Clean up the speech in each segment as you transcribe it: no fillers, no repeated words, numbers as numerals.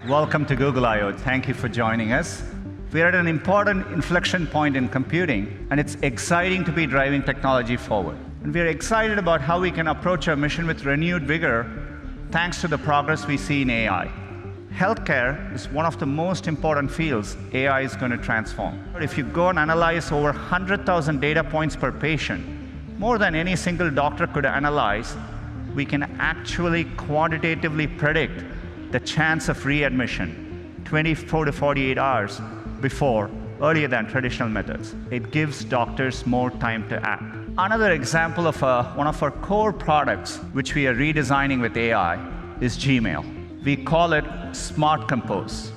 Welcome to Google I/O. Thank you for joining us. We're at an important inflection point in computing, and it's exciting to be driving technology forward. And we're excited about how we can approach our mission with renewed vigor thanks to the progress we see in AI. Healthcare is one of the most important fields AI is going to transform. If you go and analyze over 100,000 data points per patient, more than any single doctor could analyze, we can actually quantitatively predict the chance of readmission 24 to 48 hours earlier than traditional methods. It gives doctors more time to act. Another example of one of our core products, which we are redesigning with AI, is Gmail. We call it Smart Compose.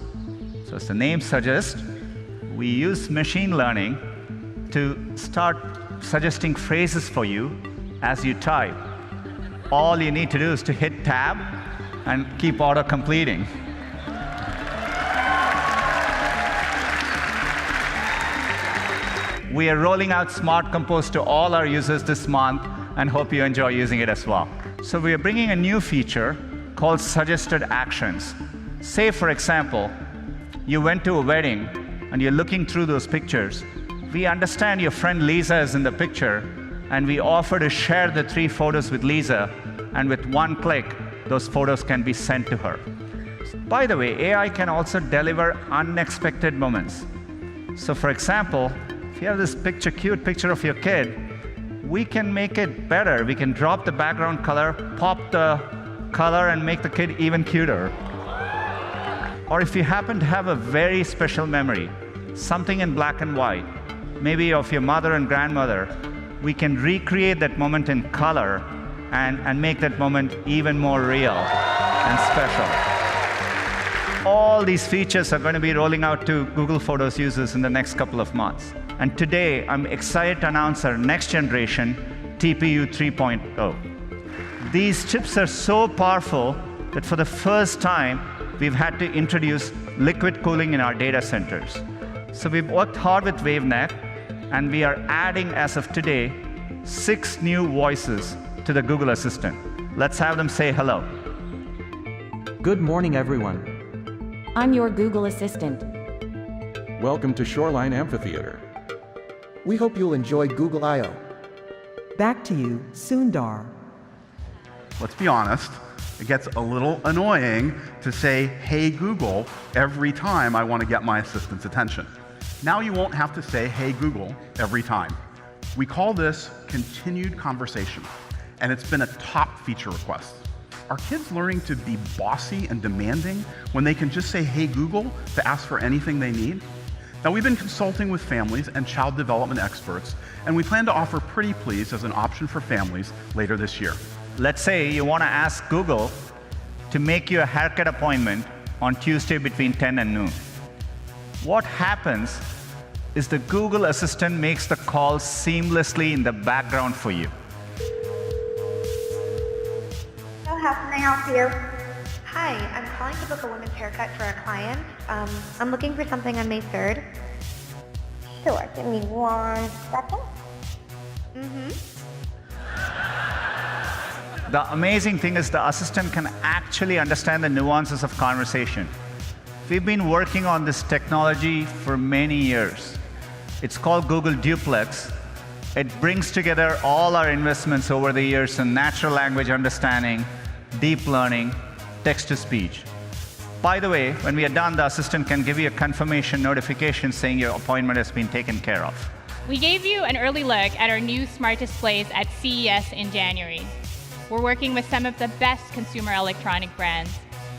So as the name suggests, we use machine learning to start suggesting phrases for you as you type. All you need to do is to hit tab and keep auto-completing. We are rolling out Smart Compose to all our users this month and hope you enjoy using it as well. So we are bringing a new feature called Suggested Actions. Say, for example, you went to a wedding and you're looking through those pictures. We understand your friend Lisa is in the picture, and we offer to share the 3 photos with Lisa, and with one click, those photos can be sent to her. By the way, AI can also deliver unexpected moments. So for example, if you have this cute picture of your kid, we can make it better. We can drop the background color, pop the color, and make the kid even cuter. Or if you happen to have a very special memory, something in black and white, maybe of your mother and grandmother, we can recreate that moment in color and make that moment even more real and special. All these features are going to be rolling out to Google Photos users in the next couple of months. And today, I'm excited to announce our next generation, TPU 3.0. These chips are so powerful that for the first time, we've had to introduce liquid cooling in our data centers. So we've worked hard with WaveNet, and we are adding, as of today, 6 new voices to the Google Assistant. Let's have them say hello. Good morning, everyone. I'm your Google Assistant. Welcome to Shoreline Amphitheater. We hope you'll enjoy Google I/O. Back to you, Sundar. Let's be honest, it gets a little annoying to say, "Hey Google," every time I want to get my assistant's attention. Now you won't have to say, "Hey Google," every time. We call this continued conversation, and it's been a top feature request. Are kids learning to be bossy and demanding when they can just say, "Hey Google," to ask for anything they need? Now, we've been consulting with families and child development experts, and we plan to offer Pretty Please as an option for families later this year. Let's say you want to ask Google to make you a haircut appointment on Tuesday between 10 and noon. What happens is the Google Assistant makes the call seamlessly in the background for you. So how can I help you? Hi, I'm calling to book a women's haircut for a client. I'm looking for something on May 3rd. Sure, give me 1 second. The amazing thing is the assistant can actually understand the nuances of conversation. We've been working on this technology for many years. It's called Google Duplex. It brings together all our investments over the years in natural language understanding, deep learning, text-to-speech. By the way, when we are done, the assistant can give you a confirmation notification saying your appointment has been taken care of. We gave you an early look at our new smart displays at CES in January. We're working with some of the best consumer electronic brands.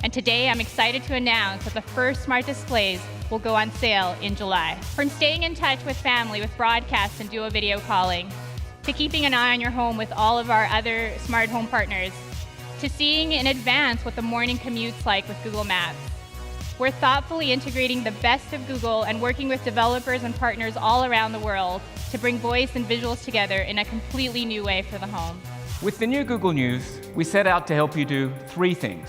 And today, I'm excited to announce that the first smart displays will go on sale in July. From staying in touch with family with broadcasts and duo video calling, to keeping an eye on your home with all of our other smart home partners, to seeing in advance what the morning commute's like with Google Maps. We're thoughtfully integrating the best of Google and working with developers and partners all around the world to bring voice and visuals together in a completely new way for the home. With the new Google News, we set out to help you do 3 things.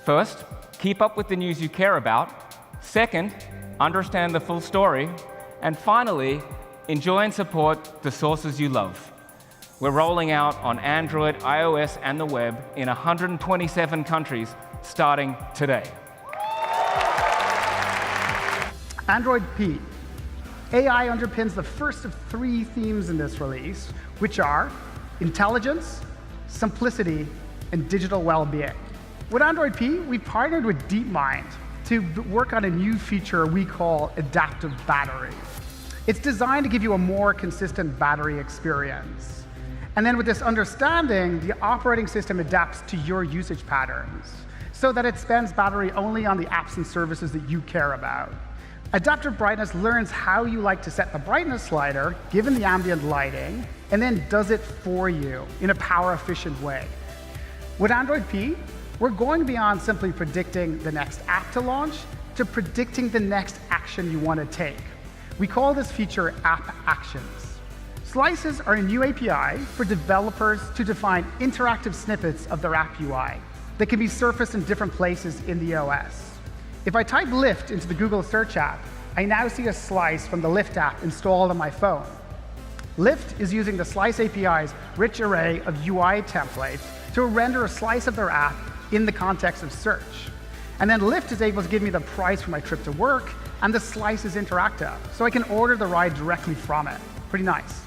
First, keep up with the news you care about. Second, understand the full story. And finally, enjoy and support the sources you love. We're rolling out on Android, iOS, and the web in 127 countries starting today. Android P. AI underpins the first of 3 themes in this release, which are intelligence, simplicity, and digital well-being. With Android P, we partnered with DeepMind to work on a new feature we call Adaptive Battery. It's designed to give you a more consistent battery experience. And then with this understanding, the operating system adapts to your usage patterns so that it spends battery only on the apps and services that you care about. Adaptive Brightness learns how you like to set the brightness slider, given the ambient lighting, and then does it for you in a power-efficient way. With Android P, we're going beyond simply predicting the next app to launch to predicting the next action you want to take. We call this feature App Actions. Slices are a new API for developers to define interactive snippets of their app UI that can be surfaced in different places in the OS. If I type Lyft into the Google Search app, I now see a slice from the Lyft app installed on my phone. Lyft is using the Slice API's rich array of UI templates to render a slice of their app in the context of search. And then Lyft is able to give me the price for my trip to work, and the slice is interactive, so I can order the ride directly from it. Pretty nice.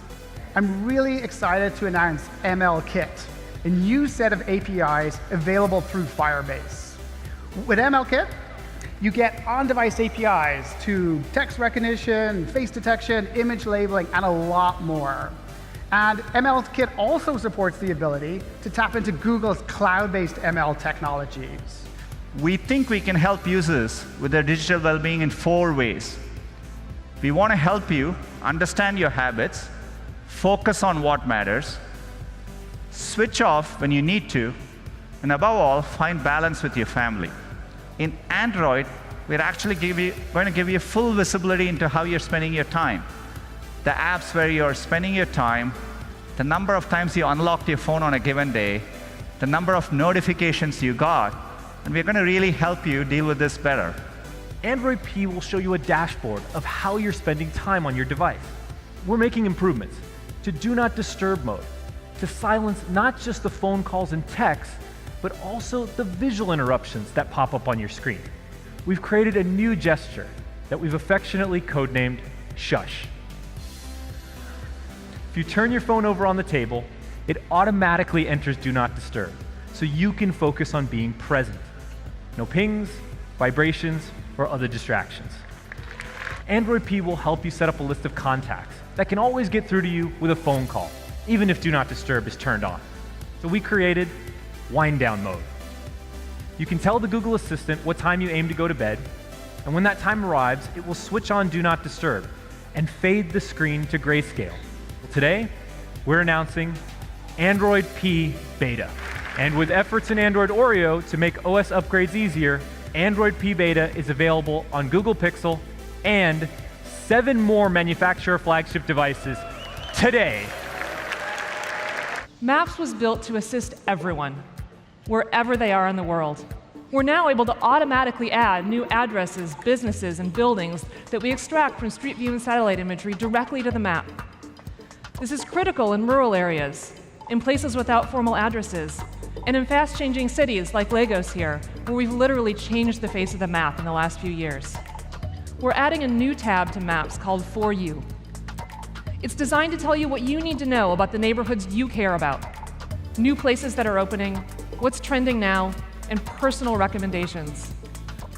I'm really excited to announce MLKit, a new set of APIs available through Firebase. With MLKit, you get on-device APIs to text recognition, face detection, image labeling, and a lot more. And MLKit also supports the ability to tap into Google's cloud-based ML technologies. We think we can help users with their digital well-being in 4 ways. We want to help you understand your habits, focus on what matters, switch off when you need to, and above all, find balance with your family. In Android, we're actually going to give you full visibility into how you're spending your time. The apps where you're spending your time, the number of times you unlocked your phone on a given day, the number of notifications you got, and we're going to really help you deal with this better. Android P will show you a dashboard of how you're spending time on your device. We're making improvements to Do Not Disturb mode, to silence not just the phone calls and texts, but also the visual interruptions that pop up on your screen. We've created a new gesture that we've affectionately codenamed Shush. If you turn your phone over on the table, it automatically enters Do Not Disturb, so you can focus on being present. No pings, vibrations, or other distractions. Android P will help you set up a list of contacts that can always get through to you with a phone call, even if Do Not Disturb is turned on. So we created Wind Down mode. You can tell the Google Assistant what time you aim to go to bed, and when that time arrives, it will switch on Do Not Disturb and fade the screen to grayscale. Well, today, we're announcing Android P Beta. And with efforts in Android Oreo to make OS upgrades easier, Android P Beta is available on Google Pixel and 7 more manufacturer flagship devices today. Maps was built to assist everyone, wherever they are in the world. We're now able to automatically add new addresses, businesses, and buildings that we extract from Street View and satellite imagery directly to the map. This is critical in rural areas, in places without formal addresses, and in fast-changing cities like Lagos here, where we've literally changed the face of the map in the last few years. We're adding a new tab to Maps called For You. It's designed to tell you what you need to know about the neighborhoods you care about, new places that are opening, what's trending now, and personal recommendations.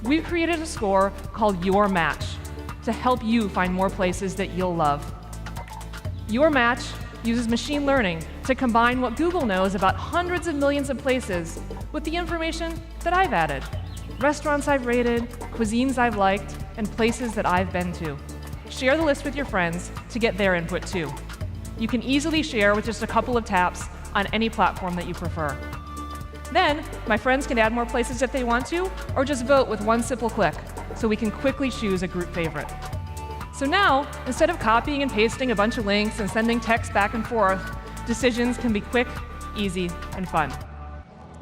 We've created a score called Your Match to help you find more places that you'll love. Your Match uses machine learning to combine what Google knows about hundreds of millions of places with the information that I've added. Restaurants I've rated, cuisines I've liked, and places that I've been to. Share the list with your friends to get their input too. You can easily share with just a couple of taps on any platform that you prefer. Then, my friends can add more places if they want to, or just vote with one simple click, so we can quickly choose a group favorite. So now, instead of copying and pasting a bunch of links and sending text back and forth, decisions can be quick, easy, and fun.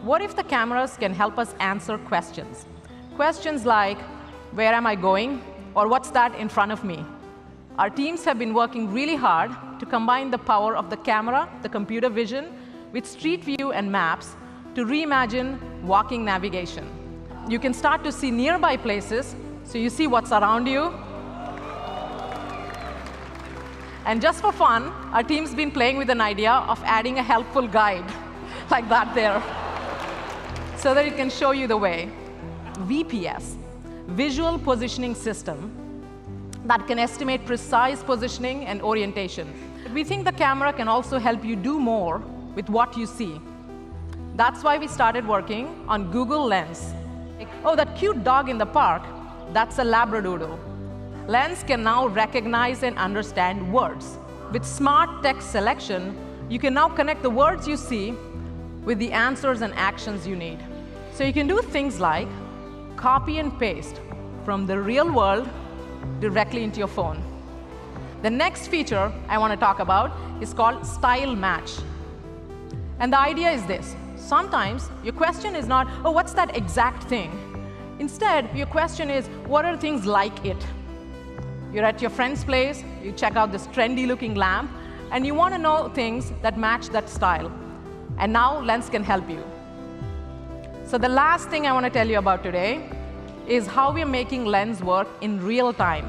What if the cameras can help us answer questions? Questions like, where am I going? Or what's that in front of me? Our teams have been working really hard to combine the power of the camera, the computer vision, with Street View and Maps to reimagine walking navigation. You can start to see nearby places, so you see what's around you, And just for fun, our team's been playing with an idea of adding a helpful guide like that there, so that it can show you the way. VPS, Visual Positioning System, that can estimate precise positioning and orientation. We think the camera can also help you do more with what you see. That's why we started working on Google Lens. Oh, that cute dog in the park, that's a Labradoodle. Lens can now recognize and understand words. With smart text selection, you can now connect the words you see with the answers and actions you need. So you can do things like copy and paste from the real world directly into your phone. The next feature I want to talk about is called Style Match. And the idea is this. Sometimes your question is not, oh, what's that exact thing? Instead, your question is, what are things like it? You're at your friend's place, you check out this trendy-looking lamp, and you want to know things that match that style. And now Lens can help you. So the last thing I want to tell you about today is how we're making Lens work in real time.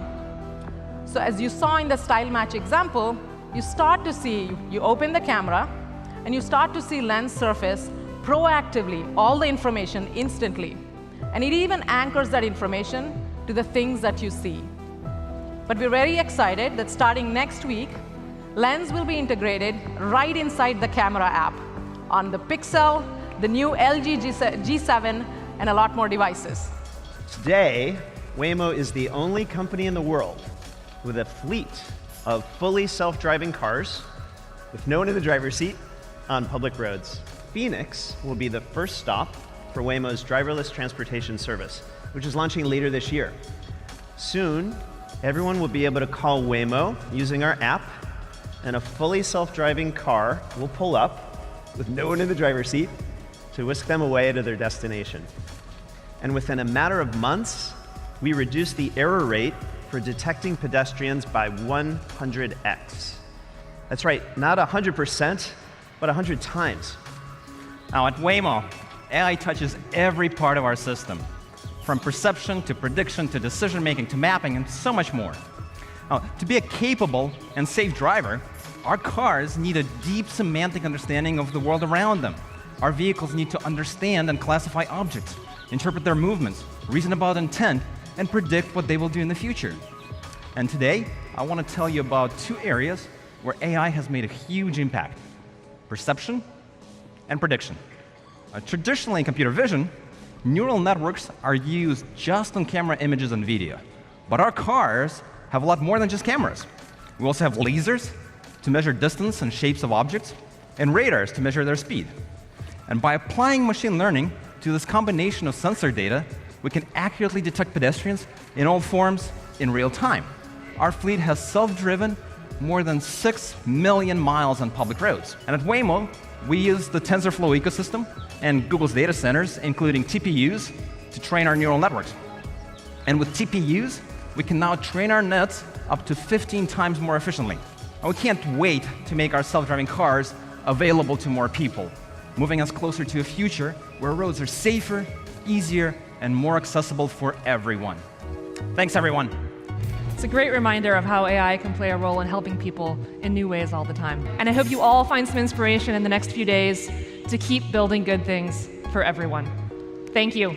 So as you saw in the Style Match example, you start to see, you open the camera, and you start to see Lens surface proactively all the information instantly. And it even anchors that information to the things that you see. But we're very excited that starting next week, Lens will be integrated right inside the camera app on the Pixel, the new LG G7, and a lot more devices. Today, Waymo is the only company in the world with a fleet of fully self-driving cars with no one in the driver's seat on public roads. Phoenix will be the first stop for Waymo's driverless transportation service, which is launching later this year. Soon, everyone will be able to call Waymo using our app, and a fully self-driving car will pull up with no one in the driver's seat to whisk them away to their destination. And within a matter of months, we reduced the error rate for detecting pedestrians by 100x. That's right, not 100%, but 100 times. Now at Waymo, AI touches every part of our system, from perception to prediction to decision-making to mapping and so much more. Now, to be a capable and safe driver, our cars need a deep semantic understanding of the world around them. Our vehicles need to understand and classify objects, interpret their movements, reason about intent, and predict what they will do in the future. And today, I want to tell you about two areas where AI has made a huge impact: perception and prediction. Traditionally in computer vision, neural networks are used just on camera images and video. But our cars have a lot more than just cameras. We also have lasers to measure distance and shapes of objects, and radars to measure their speed. And by applying machine learning to this combination of sensor data, we can accurately detect pedestrians in all forms in real time. Our fleet has self-driven more than 6 million miles on public roads. And at Waymo, we use the TensorFlow ecosystem and Google's data centers, including TPUs, to train our neural networks. And with TPUs, we can now train our nets up to 15 times more efficiently. And we can't wait to make our self-driving cars available to more people, moving us closer to a future where roads are safer, easier, and more accessible for everyone. Thanks, everyone. It's a great reminder of how AI can play a role in helping people in new ways all the time. And I hope you all find some inspiration in the next few days to keep building good things for everyone. Thank you.